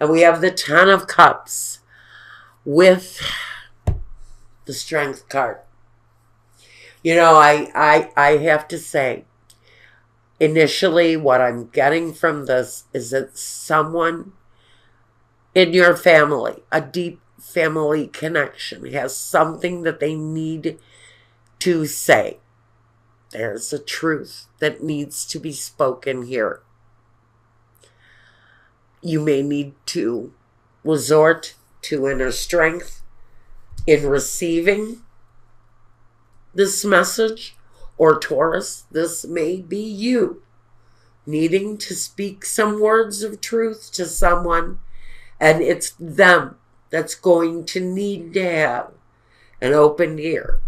And we have the Ten of Cups with the Strength card. You know, I have to say, initially what I'm getting from this is that someone in your family, a deep family connection, has something that they need to say. There's a truth that needs to be spoken here. You may need to resort to inner strength in receiving this message, or Taurus, this may be you needing to speak some words of truth to someone, and it's them that's going to need to have an open ear.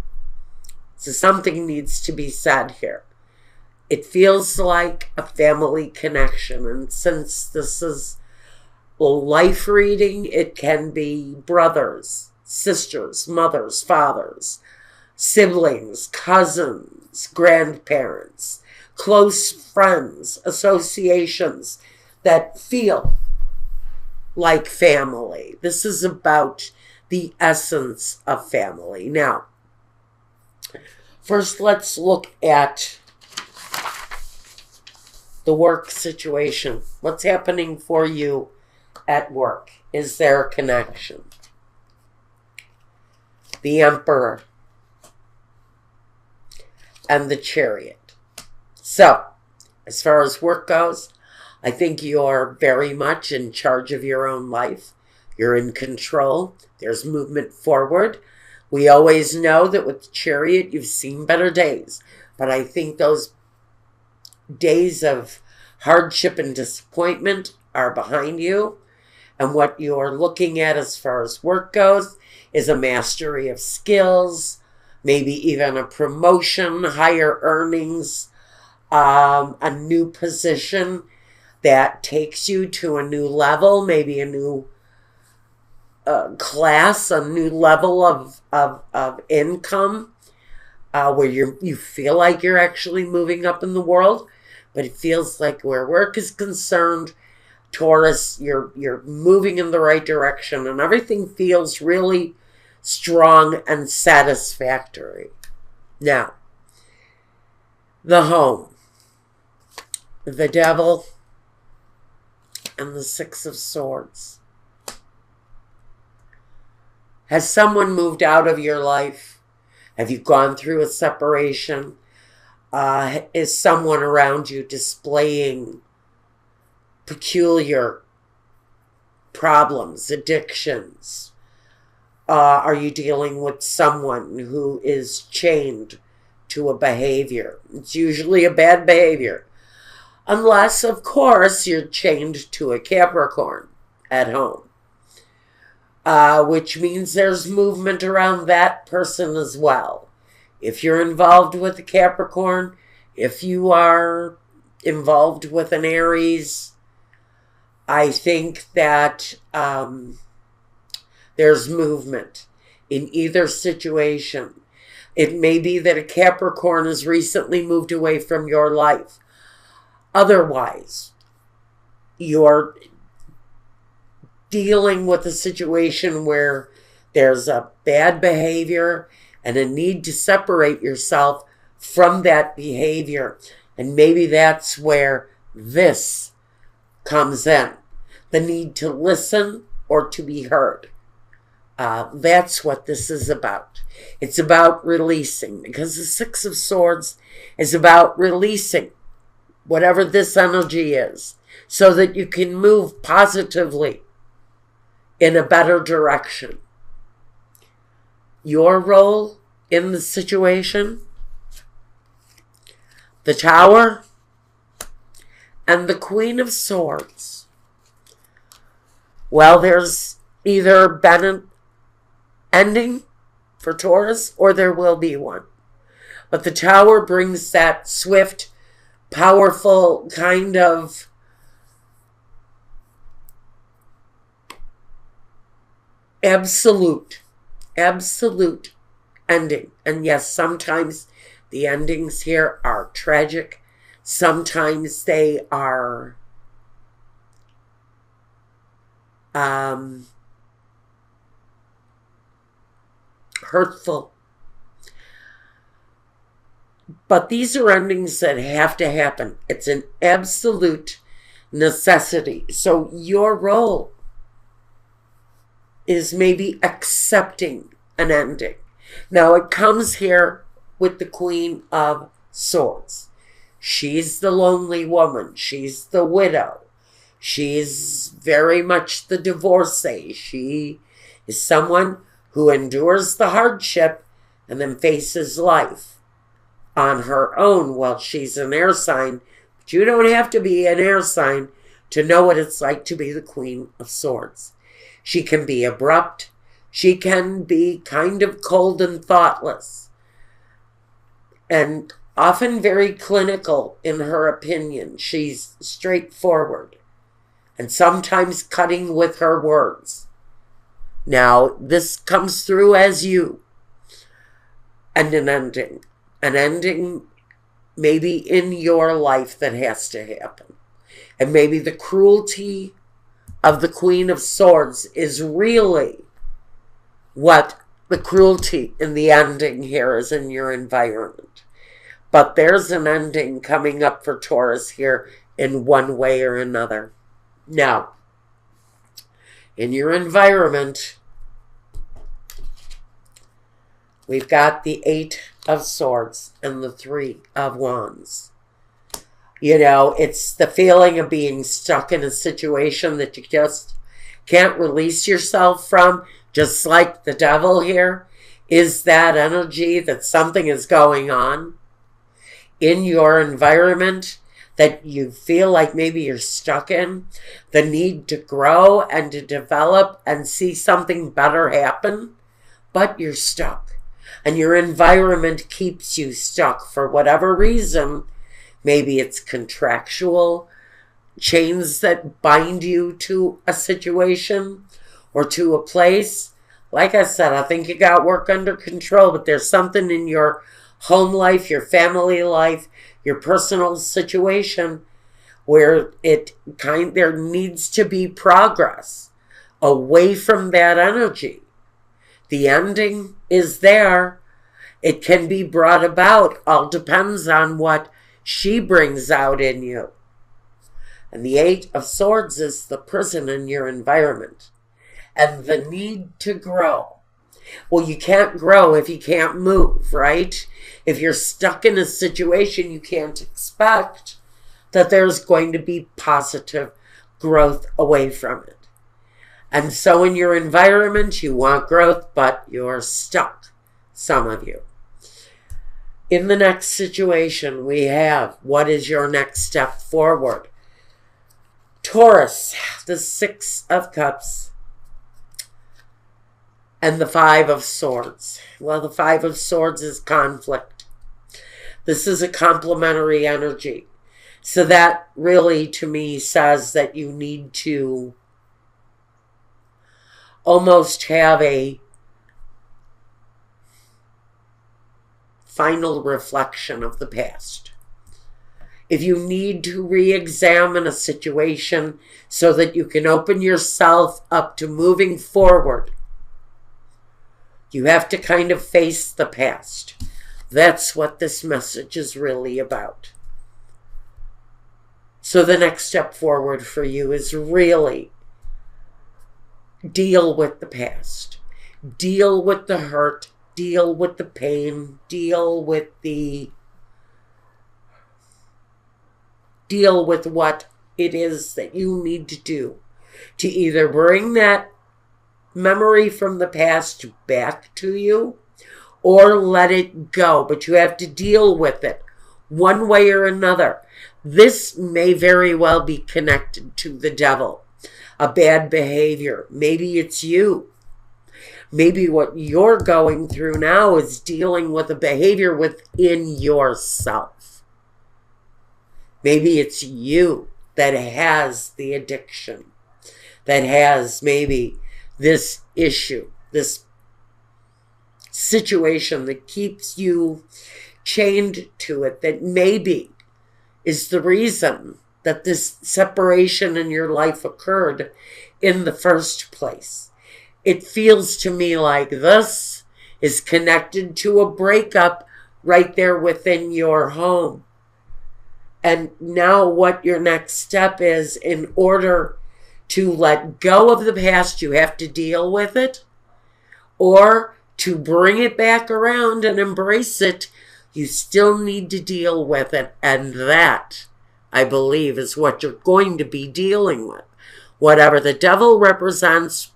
So something needs to be said here. It feels like a family connection, and since this is a life reading, it can be brothers, sisters, mothers, fathers, siblings, cousins, grandparents, close friends, associations that feel like family. This is about the essence of family. Now, first let's look at the work situation. What's happening for you at work? Is there a connection? The Emperor and the Chariot. So, as far as work goes, I think you're very much in charge of your own life. You're in control. There's movement forward. We always know that with the Chariot, you've seen better days. But I think those days of hardship and disappointment are behind you. And what you're looking at as far as work goes is a mastery of skills, maybe even a promotion, higher earnings, a new position that takes you to a new level, maybe a new class, a new level of income, where you feel like you're actually moving up in the world. But it feels like where work is concerned, Taurus, you're moving in the right direction, and everything feels really strong and satisfactory. Now, the home, the Devil, and the Six of Swords. Has someone moved out of your life? Have you gone through a separation? Is someone around you displaying peculiar problems, addictions? Are you dealing with someone who is chained to a behavior? It's usually a bad behavior. Unless, of course, you're chained to a Capricorn at home. Which means there's movement around that person as well. If you're involved with a Capricorn, if you are involved with an Aries, I think that there's movement in either situation. It may be that a Capricorn has recently moved away from your life. Otherwise, you're dealing with a situation where there's a bad behavior and a need to separate yourself from that behavior. And maybe that's where this comes in. The need to listen or to be heard. That's what this is about. It's about releasing, because the Six of Swords is about releasing whatever this energy is, so that you can move positively in a better direction. Your role in the situation, the Tower, and the Queen of Swords. Well, there's either been an ending for Taurus, or there will be one. But the Tower brings that swift, powerful kind of absolute ending. And yes, sometimes the endings here are tragic. Sometimes they are hurtful. But these are endings that have to happen. It's an absolute necessity. So your role is maybe accepting an ending. Now it comes here with the Queen of Swords. She's the lonely woman. She's the widow. She's very much the divorcee. She is someone who endures the hardship and then faces life on her own while she's an air sign. But you don't have to be an air sign to know what it's like to be the Queen of Swords. She can be abrupt. She can be kind of cold and thoughtless, and often very clinical in her opinion. She's straightforward and sometimes cutting with her words. Now, this comes through as you. And an ending maybe in your life that has to happen. And maybe the cruelty of the Queen of Swords is really what the cruelty in the ending here is in your environment. But there's an ending coming up for Taurus here in one way or another. Now, in your environment, we've got the 8 of Swords and the 3 of Wands. You know, it's the feeling of being stuck in a situation that you just can't release yourself from, just like the Devil here, is that energy that something is going on in your environment that you feel like maybe you're stuck in, the need to grow and to develop and see something better happen, but you're stuck. And your environment keeps you stuck for whatever reason. Maybe it's contractual chains that bind you to a situation or to a place. Like I said, I think you got work under control, but there's something in your home life, your family life, your personal situation where there needs to be progress away from that energy. The ending is there. It can be brought about. All depends on what she brings out in you. And the 8 of Swords is the prison in your environment and the need to grow. Well, you can't grow if you can't move, right? If you're stuck in a situation, you can't expect that there's going to be positive growth away from it. And so in your environment, you want growth, but you're stuck, some of you. In the next situation, we have, what is your next step forward? Taurus, the 6 of Cups, and the 5 of Swords. Well, the 5 of Swords is conflict. This is a complementary energy. So that really, to me, says that you need to almost have a final reflection of the past. If you need to re-examine a situation so that you can open yourself up to moving forward, you have to kind of face the past. That's what this message is really about. So the next step forward for you is really deal with the past. Deal with the hurt. Deal with the pain. Deal with what it is that you need to do to either bring that memory from the past back to you or let it go. But you have to deal with it one way or another. This may very well be connected to the Devil, a bad behavior. Maybe it's you. Maybe what you're going through now is dealing with a behavior within yourself. Maybe it's you that has the addiction, that has maybe this issue, this situation that keeps you chained to it, that maybe is the reason that this separation in your life occurred in the first place. It feels to me like this is connected to a breakup right there within your home. And now what your next step is, in order to let go of the past, you have to deal with it, or to bring it back around and embrace it, you still need to deal with it. And that, I believe, is what you're going to be dealing with. Whatever the devil represents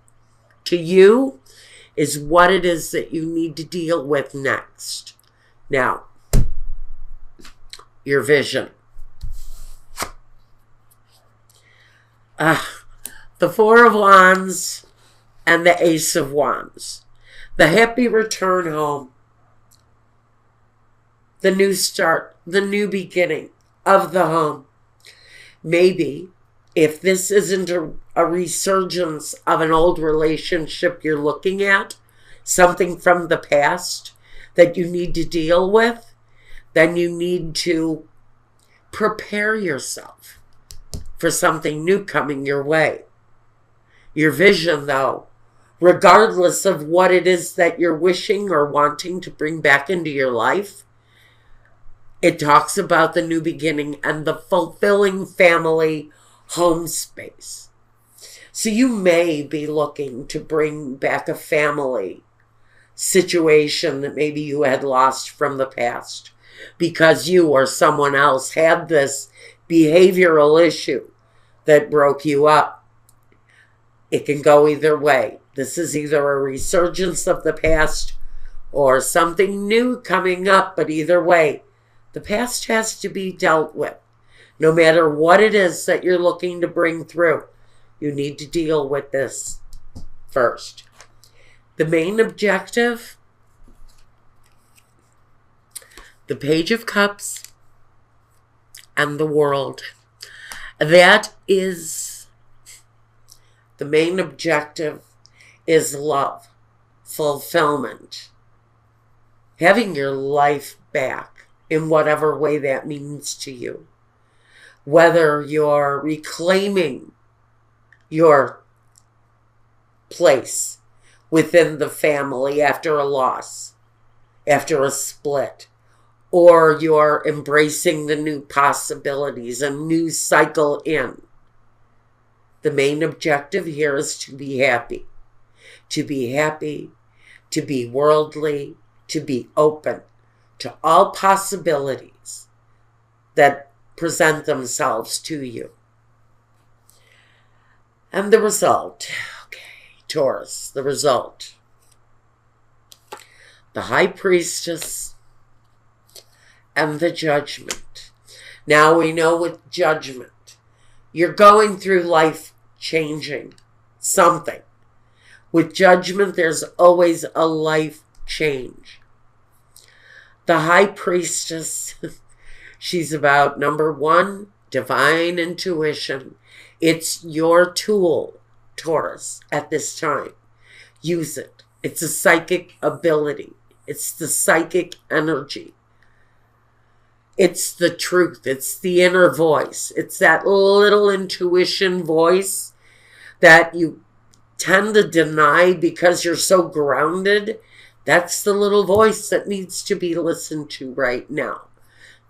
to you is what it is that you need to deal with next. Now, your vision. The Four of Wands and the Ace of Wands. The happy return home. The new start, the new beginning of the home. Maybe if this isn't a resurgence of an old relationship you're looking at, something from the past that you need to deal with, then you need to prepare yourself for something new coming your way. Your vision, though, regardless of what it is that you're wishing or wanting to bring back into your life, it talks about the new beginning and the fulfilling family home space. So you may be looking to bring back a family situation that maybe you had lost from the past because you or someone else had this behavioral issue that broke you up. It can go either way. This is either a resurgence of the past or something new coming up, but either way, the past has to be dealt with. No matter what it is that you're looking to bring through, you need to deal with this first. The main objective, the Page of Cups and the World. That is, the main objective is love, fulfillment, having your life back in whatever way that means to you. Whether you're reclaiming your place within the family after a loss, after a split, or you're embracing the new possibilities, a new cycle in. The main objective here is to be happy. To be happy, to be worldly, to be open to all possibilities that present themselves to you. And the result, okay, Taurus, the result. The High Priestess and the Judgment. Now we know with Judgment, you're going through life changing something. With Judgment, there's always a life change. The High Priestess, she's about, number one, divine intuition. It's your tool, Taurus, at this time. Use it. It's a psychic ability. It's the psychic energy. It's the truth. It's the inner voice. It's that little intuition voice that you tend to deny because you're so grounded. That's the little voice that needs to be listened to right now.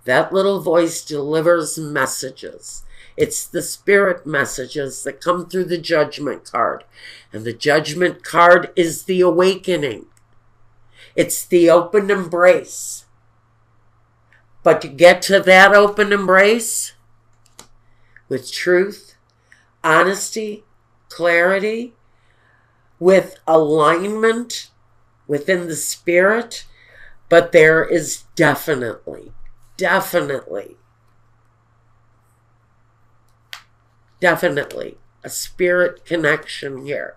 That little voice delivers messages. It's the spirit messages that come through the Judgment card. And the Judgment card is the awakening. It's the open embrace. But to get to that open embrace with truth, honesty, clarity, with alignment within the spirit, but there is definitely a spirit connection here.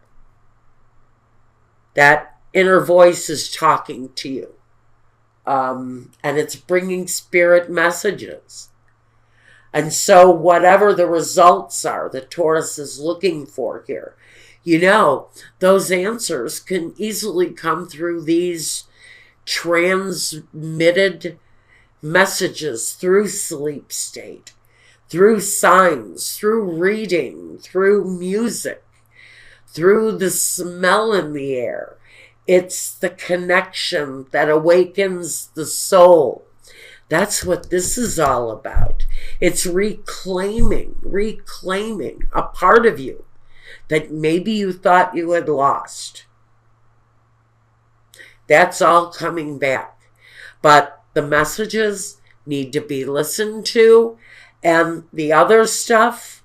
That inner voice is talking to you. And it's bringing spirit messages. And so whatever the results are that Taurus is looking for here, you know, those answers can easily come through these transmitted messages through sleep state. through signs, through reading, through music, through the smell in the air. It's the connection that awakens the soul. That's what this is all about. It's reclaiming a part of you that maybe you thought you had lost. That's all coming back. But the messages need to be listened to, and the other stuff,